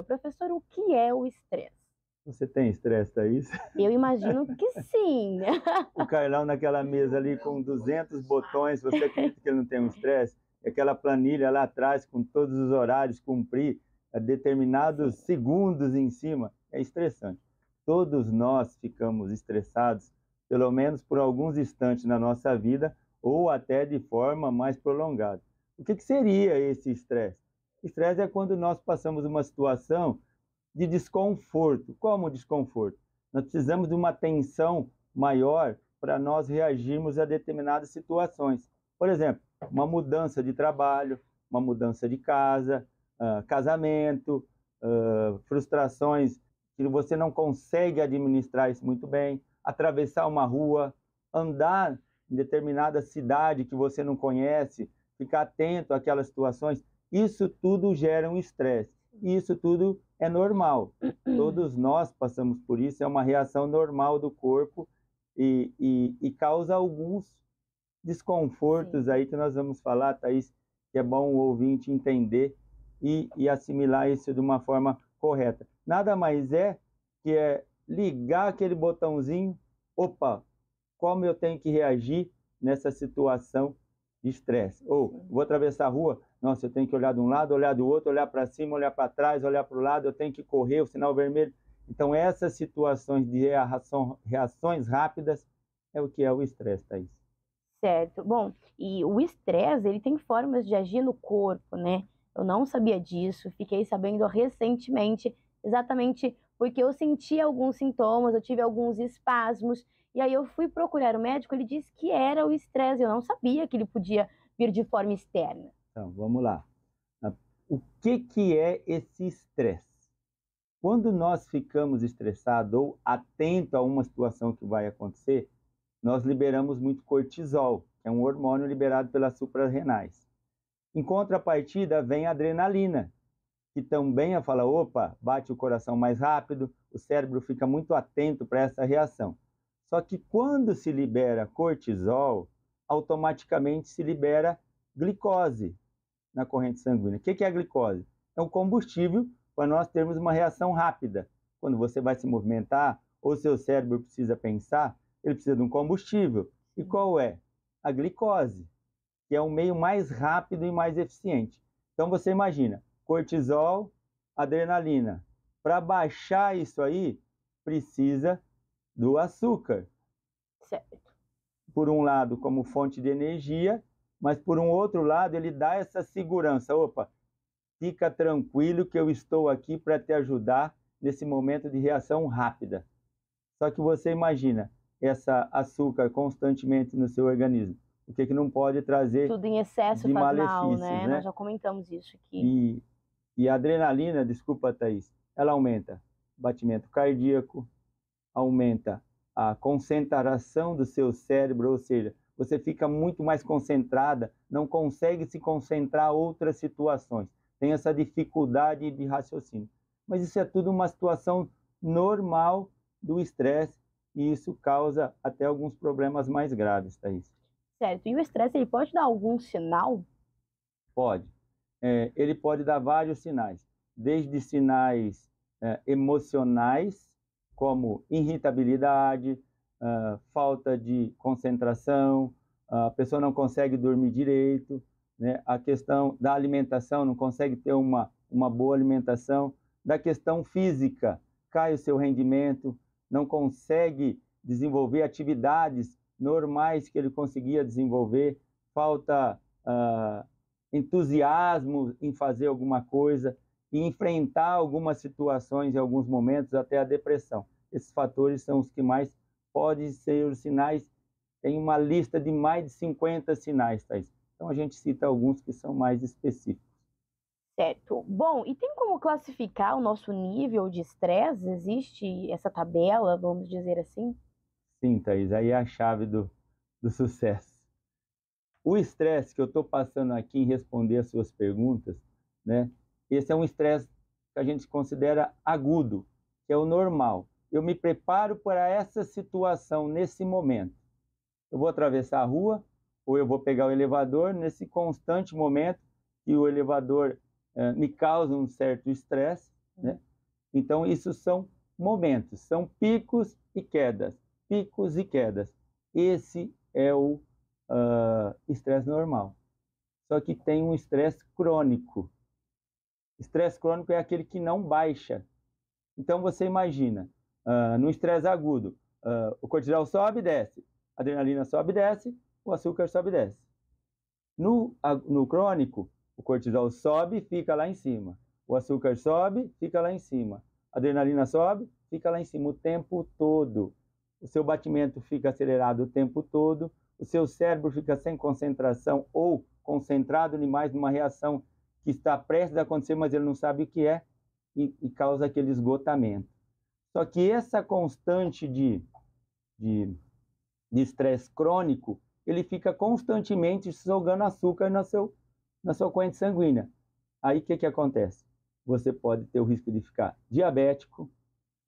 Professor, o que é o estresse? Você tem estresse, Thaís? Eu imagino que sim. O Carlão naquela mesa ali com 200 botões, você acredita que ele não tem um estresse? Aquela planilha lá atrás com todos os horários, cumprir a determinados segundos em cima, é estressante. Todos nós ficamos estressados, pelo menos por alguns instantes na nossa vida, ou até de forma mais prolongada. O que seria esse estresse? Estresse é quando nós passamos uma situação de desconforto. Como desconforto? Nós precisamos de uma atenção maior para nós reagirmos a determinadas situações. Por exemplo, uma mudança de trabalho, uma mudança de casa, casamento, frustrações que você não consegue administrar isso muito bem, atravessar uma rua, andar em determinada cidade que você não conhece, ficar atento àquelas situações, isso tudo gera um estresse. Isso tudo é normal. Todos nós passamos por isso, é uma reação normal do corpo e causa alguns desconfortos aí que nós vamos falar, Thaís, que é bom o ouvinte entender e assimilar isso de uma forma correta. Nada mais que ligar aquele botãozinho, opa, como eu tenho que reagir nessa situação de estresse. Ou vou atravessar a rua, nossa, eu tenho que olhar de um lado, olhar do outro, olhar para cima, olhar para trás, olhar para o lado, eu tenho que correr, o sinal vermelho. Então essas situações de reações rápidas é o que é o estresse, Thaís. Certo. Bom, e o estresse, ele tem formas de agir no corpo, né? Eu não sabia disso, fiquei sabendo recentemente, exatamente porque eu senti alguns sintomas, eu tive alguns espasmos, e aí eu fui procurar o médico, ele disse que era o estresse, eu não sabia que ele podia vir de forma externa. Então, vamos lá. O que é esse estresse? Quando nós ficamos estressados ou atentos a uma situação que vai acontecer, nós liberamos muito cortisol, que é um hormônio liberado pelas suprarrenais. Em contrapartida, vem a adrenalina, que também fala, opa, bate o coração mais rápido, o cérebro fica muito atento para essa reação. Só que quando se libera cortisol, automaticamente se libera glicose na corrente sanguínea. O que é a glicose? É um combustível para nós termos uma reação rápida. Quando você vai se movimentar, ou seu cérebro precisa pensar, ele precisa de um combustível. E qual é? A glicose, que é um meio mais rápido e mais eficiente. Então você imagina, cortisol, adrenalina. Para baixar isso aí, precisa do açúcar. Certo. Por um lado, como fonte de energia, mas por um outro lado, ele dá essa segurança. Opa, fica tranquilo que eu estou aqui para te ajudar nesse momento de reação rápida. Só que você imagina essa açúcar constantemente no seu organismo. O que não pode trazer tudo em excesso de faz malefícios, mal, né? Nós já comentamos isso aqui. E a adrenalina, desculpa, Thaís, ela aumenta o batimento cardíaco, aumenta a concentração do seu cérebro, ou seja, você fica muito mais concentrada, não consegue se concentrar em outras situações, tem essa dificuldade de raciocínio. Mas isso é tudo uma situação normal do estresse e isso causa até alguns problemas mais graves, Thaís. Certo. E o estresse, ele pode dar algum sinal? Pode. Ele pode dar vários sinais, desde sinais emocionais, como irritabilidade, falta de concentração, a pessoa não consegue dormir direito, né? A questão da alimentação, não consegue ter uma boa alimentação, da questão física, cai o seu rendimento, não consegue desenvolver atividades normais que ele conseguia desenvolver, falta entusiasmo em fazer alguma coisa e enfrentar algumas situações em alguns momentos, até a depressão. Esses fatores são os que mais podem ser os sinais. Tem uma lista de mais de 50 sinais, Thaís. Então a gente cita alguns que são mais específicos. Certo. Bom, e tem como classificar o nosso nível de estresse? Existe essa tabela, vamos dizer assim? Sim, Thaís, aí é a chave do sucesso. O estresse que eu estou passando aqui em responder as suas perguntas, né? Esse é um estresse que a gente considera agudo, que é o normal. Eu me preparo para essa situação nesse momento. Eu vou atravessar a rua ou eu vou pegar o elevador nesse constante momento que o elevador me causa um certo estresse, né? Então, isso são momentos, são picos e quedas, picos e quedas. Esse é o estresse normal. Só que tem um estresse crônico. Estresse crônico é aquele que não baixa. Então, você imagina, no estresse agudo, o cortisol sobe e desce, a adrenalina sobe e desce, o açúcar sobe e desce. No crônico, o cortisol sobe e fica lá em cima. O açúcar sobe, fica lá em cima. A adrenalina sobe, fica lá em cima o tempo todo. O seu batimento fica acelerado o tempo todo. O seu cérebro fica sem concentração ou concentrado demais numa reação que está prestes a acontecer, mas ele não sabe o que é e causa aquele esgotamento. Só que essa constante de estresse crônico, ele fica constantemente jogando açúcar na sua corrente sanguínea. Aí o que acontece? Você pode ter o risco de ficar diabético,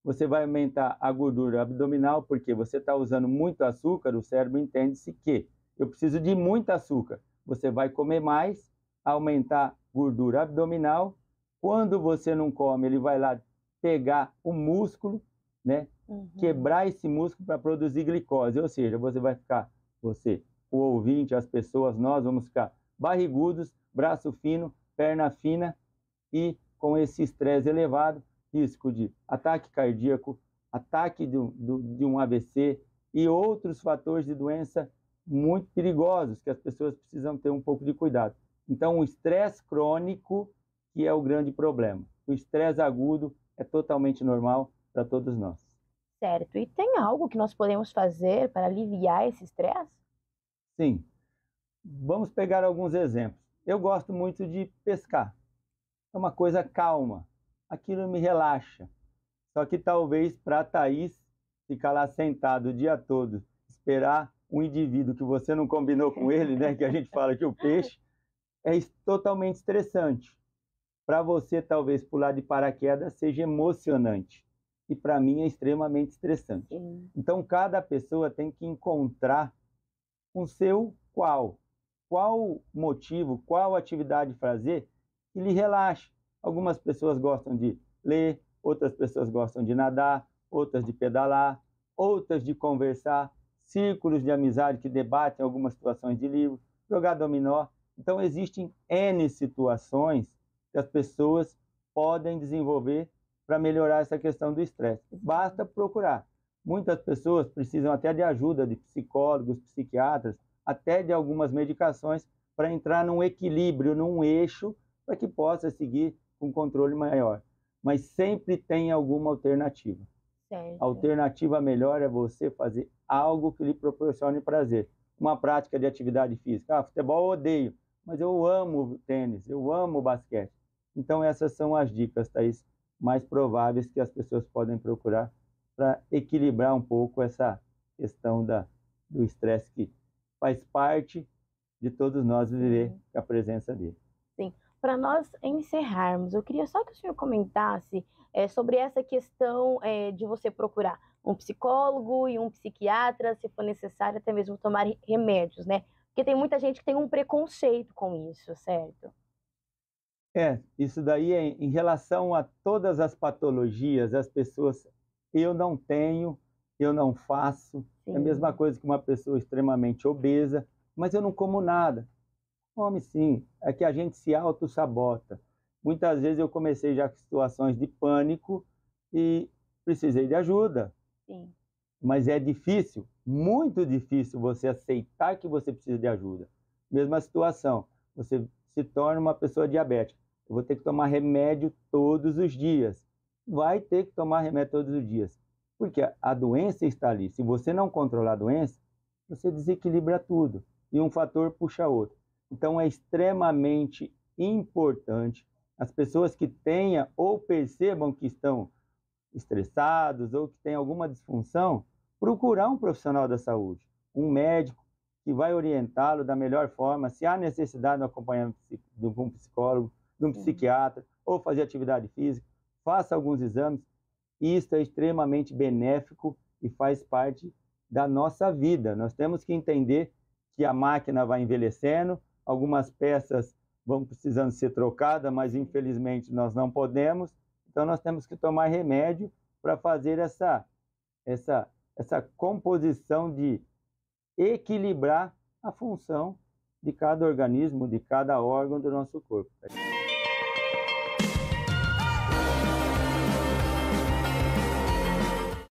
você vai aumentar a gordura abdominal, porque você está usando muito açúcar, o cérebro entende-se que eu preciso de muito açúcar. Você vai comer mais, aumentar gordura abdominal. Quando você não come, ele vai lá pegar o músculo, né? Quebrar esse músculo para produzir glicose, ou seja, você vai ficar, o ouvinte, as pessoas, nós vamos ficar barrigudos, braço fino, perna fina e com esse estresse elevado, risco de ataque cardíaco, ataque de um AVC e outros fatores de doença muito perigosos que as pessoas precisam ter um pouco de cuidado. Então, o estresse crônico que é o grande problema. O estresse agudo é totalmente normal para todos nós. Certo. E tem algo que nós podemos fazer para aliviar esse estresse? Sim. Vamos pegar alguns exemplos. Eu gosto muito de pescar. É uma coisa calma. Aquilo me relaxa. Só que talvez para a Thaís ficar lá sentado o dia todo, esperar um indivíduo que você não combinou com ele, né? Que a gente fala que o peixe é totalmente estressante. Para você, talvez pular de paraquedas seja emocionante. E para mim é extremamente estressante. Sim. Então, cada pessoa tem que encontrar o seu qual motivo, qual atividade fazer que lhe relaxe. Algumas pessoas gostam de ler, outras pessoas gostam de nadar, outras de pedalar, outras de conversar, círculos de amizade que debatem algumas situações de livro, jogar dominó. Então, existem N situações que as pessoas podem desenvolver para melhorar essa questão do estresse. Basta procurar. Muitas pessoas precisam até de ajuda de psicólogos, psiquiatras, até de algumas medicações para entrar num equilíbrio, num eixo, para que possa seguir com controle maior. Mas sempre tem alguma alternativa. Certo. A alternativa melhor é você fazer algo que lhe proporcione prazer. Uma prática de atividade física. Futebol eu odeio, mas eu amo tênis, eu amo basquete. Então essas são as dicas, Thaís, mais prováveis que as pessoas podem procurar para equilibrar um pouco essa questão do estresse que faz parte de todos nós viver com a presença dele. Sim. Para nós encerrarmos, eu queria só que o senhor comentasse sobre essa questão de você procurar um psicólogo e um psiquiatra, se for necessário, até mesmo tomar remédios, né? Porque tem muita gente que tem um preconceito com isso, certo? Isso daí é em relação a todas as patologias, as pessoas, eu não tenho, eu não faço. Sim. É a mesma coisa que uma pessoa extremamente obesa, mas eu não como nada. Come sim, é que a gente se auto-sabota. Muitas vezes eu comecei já com situações de pânico e precisei de ajuda. Sim. Mas é difícil, muito difícil você aceitar que você precisa de ajuda. Mesma situação, você se torna uma pessoa diabética. Eu vou ter que tomar remédio todos os dias. Vai ter que tomar remédio todos os dias. Porque a doença está ali. Se você não controlar a doença, você desequilibra tudo. E um fator puxa outro. Então é extremamente importante as pessoas que tenham ou percebam que estão estressados ou que têm alguma disfunção, procurar um profissional da saúde, um médico que vai orientá-lo da melhor forma, se há necessidade de um acompanhamento de um psicólogo, de um psiquiatra, ou fazer atividade física, faça alguns exames. Isso é extremamente benéfico e faz parte da nossa vida. Nós temos que entender que a máquina vai envelhecendo, algumas peças vão precisando ser trocadas, mas infelizmente nós não podemos. Então nós temos que tomar remédio para fazer essa composição de equilibrar a função de cada organismo, de cada órgão do nosso corpo.